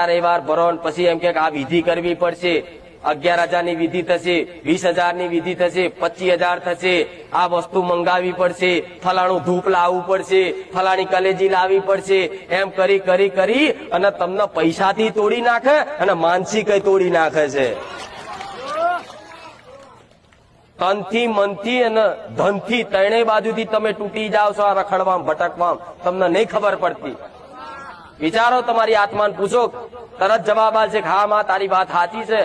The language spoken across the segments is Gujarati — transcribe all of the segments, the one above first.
રવિવાર ભરો પછી એમ કે આ વિધિ કરવી પડશે, 11,000 ની વિધિ થશે, 20,000 ની વિધિ થશે, 25,000 થશે, આ વસ્તુ મંગાવી પડશે, ફલાણું ધૂપ લાવવું પડશે, ફલાણી કલેજી લાવવી પડશે, એમ કરી કરી કરી અને તમને પૈસાથી તોડી નાખે અને માનસિક તોડી નાખે છે. તનથી, મનથી અને ધનથી ત્રણેય બાજુથી તમે તૂટી જાઓ છો. આ રખડવામ ભટકવામ તમને નહીં ખબર પડતી. વિચારો, તમારી આત્માને પૂછો, તરત જવાબ આવશે કે હા માં તારી વાત સાચી છે.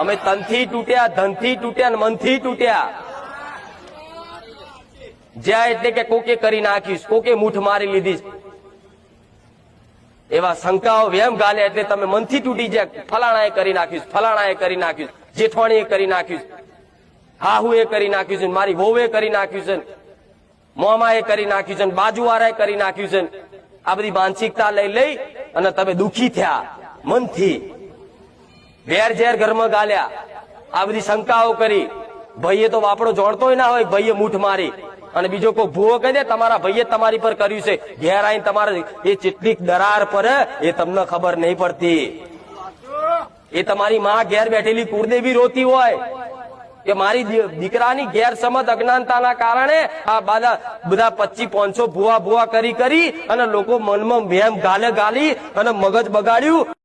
અમે તનથી તૂટ્યા, ધનથી તૂટ્યા અને મનથી તૂટ્યા. જ્યાં એટલે કે કોકે કરી નાખીશ, કોકે મૂઠ મારી લીધી, એવા શંકાઓ વેમ ગાલે એટલે તમે મનથી તૂટી જાય. ફલાણાએ કરી નાખ્યું, ફલાણાએ કરી નાખ્યું, જેઠવાણીએ કરી નાખ્યું, હાહુએ કરી નાખ્યું છે, મારી વહુએ કરી નાખ્યું છે, મોમાએ કરી નાખ્યું છે, બાજુવાળાએ કરી નાખ્યું છે. આ બધી માનસિકતા લઈ લઈ અને તમે દુખી થયા મનથી. વેર ઝેર ઘરમાં ગાલ્યા, આ બધી શંકાઓ કરી. ભાઈએ તો વાપડો જોડતોય ના હોય, ભાઈએ મૂઠ મારી અને બીજો કોઈ ભૂવો કહી દે તમારા ભાઈએ તમારી પર કર્યું છે. ઘેર આવીને તમારે એ કેટલીક દરાર પર એ તમને ખબર નહીં પડતી. એ તમારી માં ઘેર બેઠેલી કુળદેવી રોતી હોય કે મારી દીકરાની ગેરસમજ અજ્ઞાનતાના કારણે આ બધા 2500 ભૂવા કરી અને લોકો મનમાં વેમ ગાલી અને મગજ બગાડ્યું.